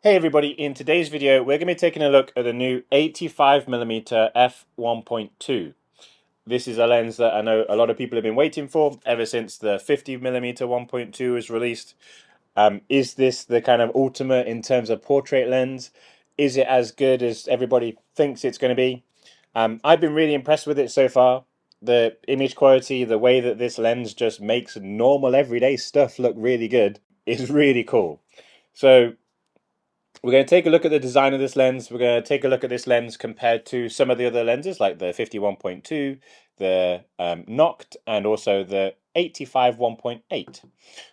Hey everybody, in today's video we're going to be taking a look at the new 85mm f1.2. This is a lens that I know a lot of people have been waiting for ever since the 50mm 1.2 was released. Is this the kind of ultimate in terms of portrait lens? Is it as good as everybody thinks it's going to be? I've been really impressed with it so far. The image quality, the way that this lens just makes normal everyday stuff look really good is really cool. So we're going to take a look at the design of this lens. We're going to take a look at this lens compared to some of the other lenses like the 51.2, the Noct, and also the 85 1.8.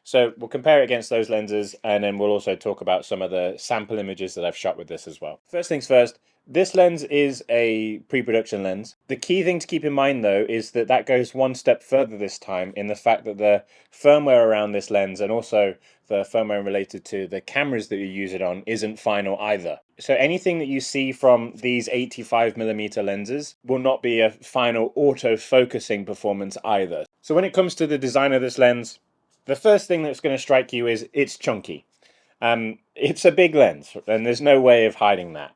So we'll compare it against those lenses, and then we'll also talk about some of the sample images that I've shot with this as well. First things first, this lens is a pre-production lens. The key thing to keep in mind though is that that goes one step further this time in the fact that the firmware around this lens and also the firmware related to the cameras that you use it on isn't final either. So anything that you see from these 85mm lenses will not be a final auto-focusing performance either. So when it comes to the design of this lens, the first thing that's going to strike you is it's chunky. It's a big lens, and there's no way of hiding that.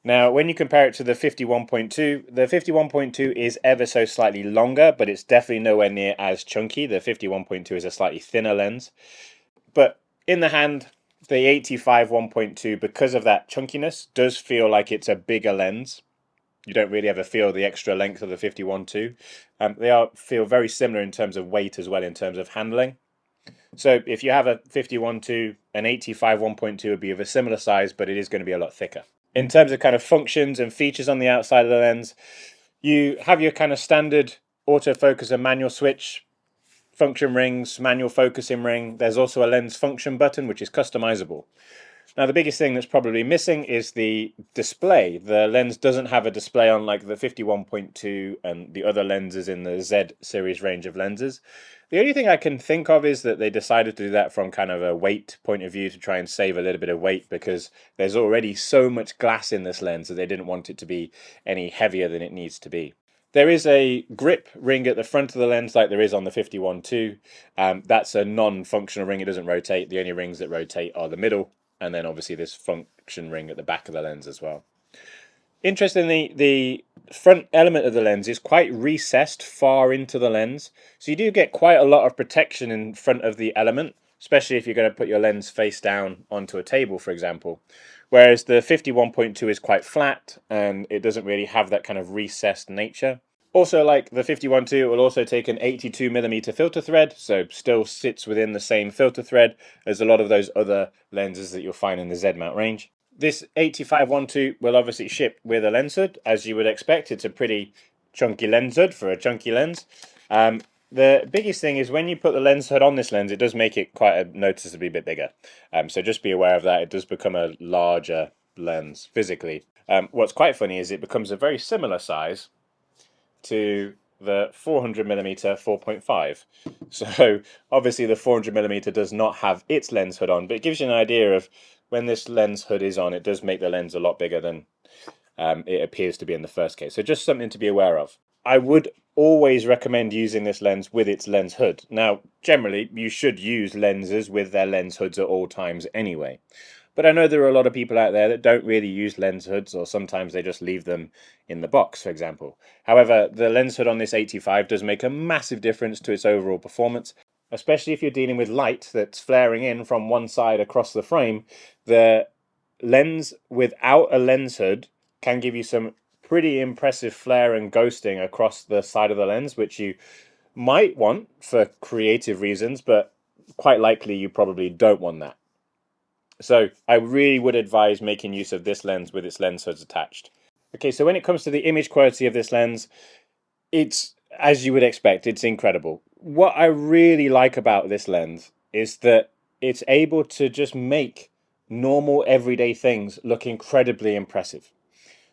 Now, when you compare it to the 51.2, the 51.2 is ever so slightly longer, but it's definitely nowhere near as chunky. The 51.2 is a slightly thinner lens. But in the hand, the 85 1.2, because of that chunkiness, does feel like it's a bigger lens. You don't really ever feel the extra length of the 51.2. They feel very similar in terms of weight as well, in terms of handling. So if you have a 51.2, an 85 1.2 would be of a similar size, but it is going to be a lot thicker. In terms of kind of functions and features on the outside of the lens, you have your kind of standard autofocus and manual switch, function rings, manual focusing ring. There's also a lens function button, which is customizable. Now, the biggest thing that's probably missing is the display. The lens doesn't have a display on like the 51.2 and the other lenses in the Z series range of lenses. The only thing I can think of is that they decided to do that from kind of a weight point of view to try and save a little bit of weight because there's already so much glass in this lens that they didn't want it to be any heavier than it needs to be. There is a grip ring at the front of the lens like there is on the 51.2. That's a non-functional ring. It doesn't rotate. The only rings that rotate are the middle and then obviously this function ring at the back of the lens as well. Interestingly, the front element of the lens is quite recessed far into the lens, so you do get quite a lot of protection in front of the element, especially if you're going to put your lens face down onto a table, for example. Whereas the 51.2 is quite flat and it doesn't really have that kind of recessed nature. Also, like the 51.2, it will also take an 82mm filter thread, so still sits within the same filter thread as a lot of those other lenses that you'll find in the Z mount range. This 85 1.2 will obviously ship with a lens hood, as you would expect. It's a pretty chunky lens hood for a chunky lens. The biggest thing is when you put the lens hood on this lens, it does make it quite a noticeably bit bigger. So just be aware of that. It does become a larger lens physically. What's quite funny is it becomes a very similar size to the 400mm 4.5. So obviously the 400mm does not have its lens hood on, but it gives you an idea of when this lens hood is on, it does make the lens a lot bigger than it appears to be in the first case. So just something to be aware of. I would always recommend using this lens with its lens hood. Now, generally, you should use lenses with their lens hoods at all times anyway. But I know there are a lot of people out there that don't really use lens hoods, or sometimes they just leave them in the box, for example. However, the lens hood on this 85 does make a massive difference to its overall performance, especially if you're dealing with light that's flaring in from one side across the frame. The lens without a lens hood can give you some pretty impressive flare and ghosting across the side of the lens, which you might want for creative reasons, but quite likely you probably don't want that. So I really would advise making use of this lens with its lens hoods attached. Okay, so when it comes to the image quality of this lens, it's, as you would expect, it's incredible. What I really like about this lens is that it's able to just make normal everyday things look incredibly impressive.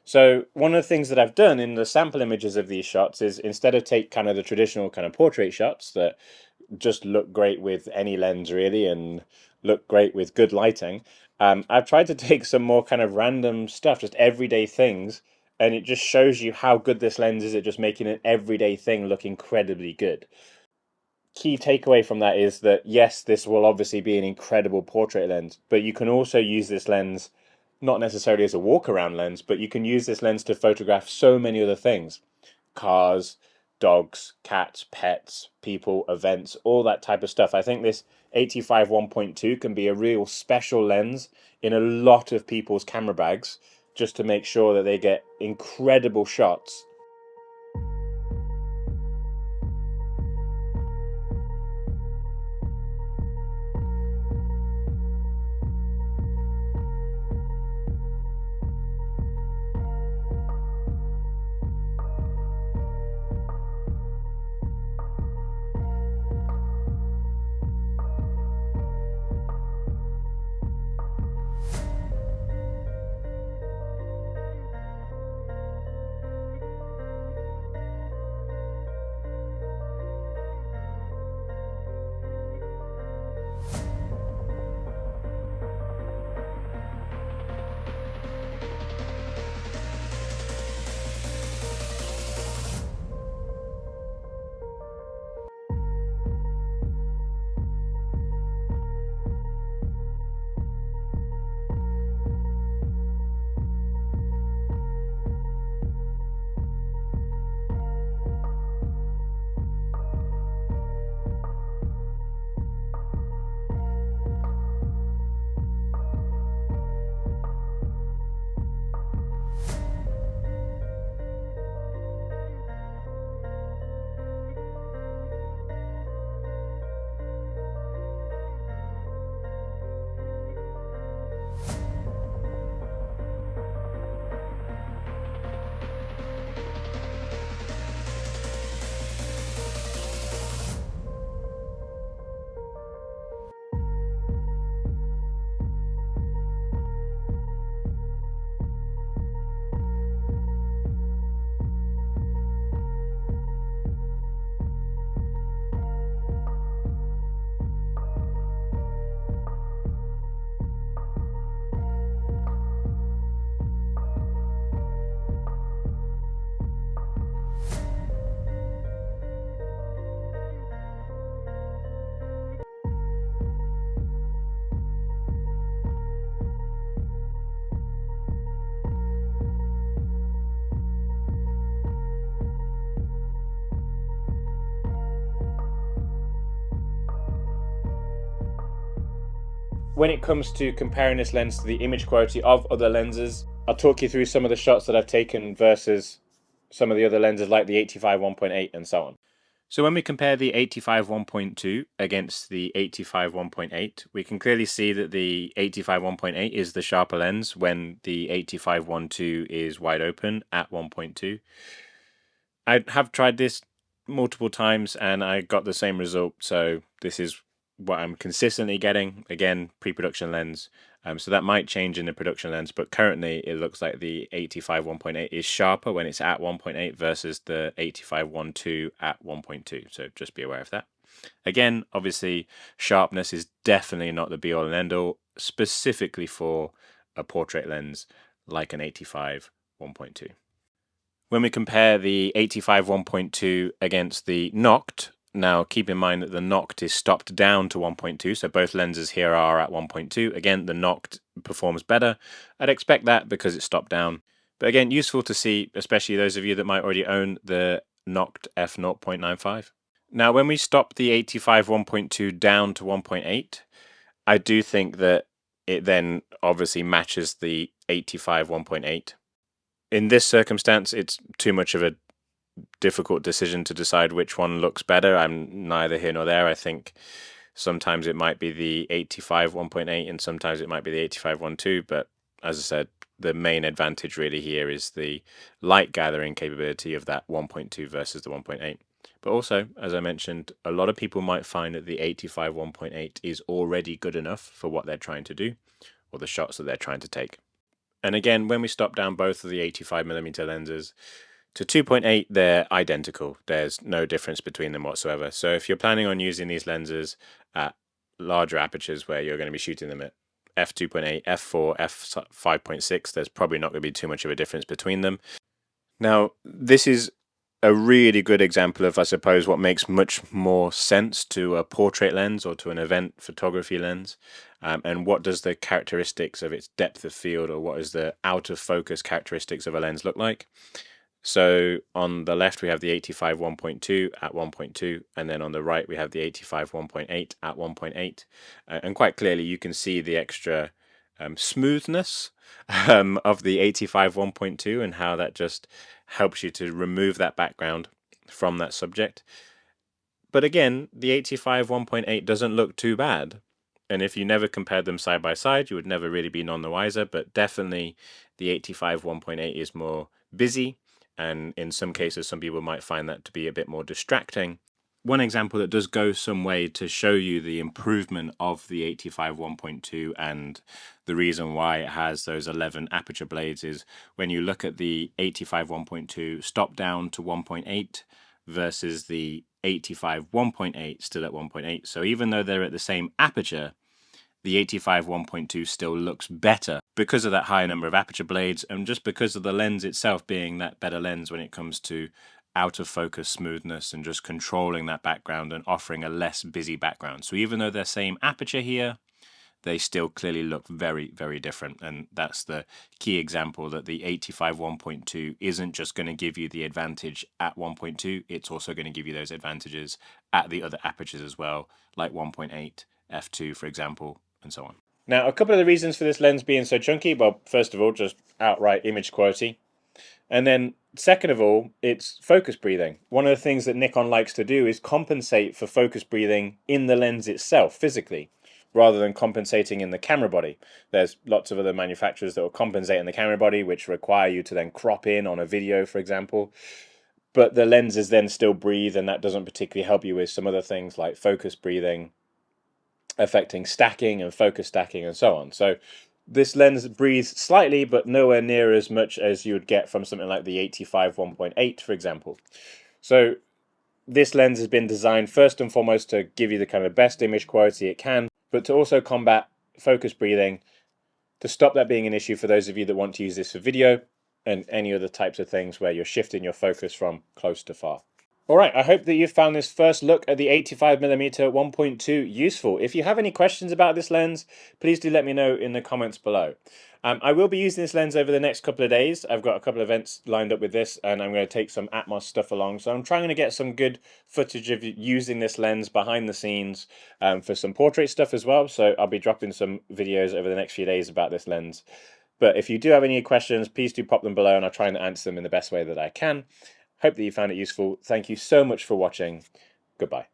So one of the things that I've done in the sample images of these shots is instead of take kind of the traditional kind of portrait shots that just look great with any lens really and look great with good lighting, I've tried to take some more kind of random stuff, just everyday things, and it just shows you how good this lens is at just making an everyday thing look incredibly good. key takeaway from that is that yes, this will obviously be an incredible portrait lens, but you can also use this lens not necessarily as a walk around lens, but you can use this lens to photograph so many other things: cars, dogs, cats, pets, people, events, all that type of stuff. I think this 85 1.2 can be a real special lens in a lot of people's camera bags, just to make sure that they get incredible shots. When it comes to comparing this lens to the image quality of other lenses, I'll talk you through some of the shots that I've taken versus some of the other lenses like the 85 1.8 and so on. So when we compare the 85 1.2 against the 85 1.8, we can clearly see that the 85 1.8 is the sharper lens when the 85 1.2 is wide open at 1.2. I have tried this multiple times and I got the same result, so this is what I'm consistently getting. Again, pre-production lens, so that might change in the production lens, but currently it looks like the 85 1.8 is sharper when it's at 1.8 versus the 85 1.2 at 1.2, so just be aware of that. Again, obviously sharpness is definitely not the be all and end all, specifically for a portrait lens like an 85 1.2. When we compare the 85 1.2 against the Noct, now keep in mind that the Noct is stopped down to 1.2, so both lenses here are at 1.2. Again, the Noct performs better. I'd expect that because it's stopped down. But again, useful to see, especially those of you that might already own the Noct f0.95. Now, when we stop the 85 1.2 down to 1.8, I do think that it then obviously matches the 85 1.8. In this circumstance, it's too much of a difficult decision to decide which one looks better. I'm neither here nor there. I think sometimes it might be the 85 1.8 and sometimes it might be the 85 1.2, but as I said, the main advantage really here is the light gathering capability of that 1.2 versus the 1.8. But also, as I mentioned, a lot of people might find that the 85 1.8 is already good enough for what they're trying to do or the shots that they're trying to take. And again, when we stop down both of the 85mm lenses to 2.8, they're identical. There's no difference between them whatsoever. So if you're planning on using these lenses at larger apertures where you're going to be shooting them at f2.8, f4, f5.6, there's probably not going to be too much of a difference between them. Now, this is a really good example of, I suppose, what makes much more sense to a portrait lens or to an event photography lens, and what does the characteristics of its depth of field, or what is the out of focus characteristics of a lens look like. So on the left we have the 85 1.2 at 1.2, and then on the right we have the 85 1.8 at 1.8, and quite clearly you can see the extra smoothness of the 85 1.2 and how that just helps you to remove that background from that subject. But again, the 85 1.8 doesn't look too bad. And if you never compared them side by side, you would never really be none the wiser. But definitely the 85 1.8 is more busy. And in some cases, some people might find that to be a bit more distracting. One example that does go some way to show you the improvement of the 85 1.2 and the reason why it has those 11 aperture blades is when you look at the 85 1.2 stop down to 1.8 versus the 85 1.8 still at 1.8. So even though they're at the same aperture, the 85 1.2 still looks better because of that higher number of aperture blades and just because of the lens itself being that better lens when it comes to out of focus smoothness and just controlling that background and offering a less busy background. So even though they're same aperture here, they still clearly look very, very different. And that's the key example that the 85 1.2 isn't just going to give you the advantage at 1.2, it's also going to give you those advantages at the other apertures as well, like 1.8, f2 for example, and so on. Now, a couple of the reasons for this lens being so chunky, well, first of all, just outright image quality. And then second of all, it's focus breathing. One of the things that Nikon likes to do is compensate for focus breathing in the lens itself physically, rather than compensating in the camera body. There's lots of other manufacturers that will compensate in the camera body, which require you to then crop in on a video, for example. But the lenses then still breathe, and that doesn't particularly help you with some other things like focus breathing, affecting stacking and focus stacking and so on. So this lens breathes slightly, but nowhere near as much as you would get from something like the 85 1.8, for example. So this lens has been designed first and foremost to give you the kind of best image quality it can, but to also combat focus breathing, to stop that being an issue for those of you that want to use this for video and any other types of things where you're shifting your focus from close to far. Alright, I hope that you found this first look at the 85mm 1.2 useful. If you have any questions about this lens, please do let me know in the comments below. I will be using this lens over the next couple of days. I've got a couple of events lined up with this, and I'm going to take some Atmos stuff along. So I'm trying to get some good footage of using this lens behind the scenes for some portrait stuff as well. So I'll be dropping some videos over the next few days about this lens. But if you do have any questions, please do pop them below, and I'll try and answer them in the best way that I can. Hope that you found it useful. Thank you so much for watching. Goodbye.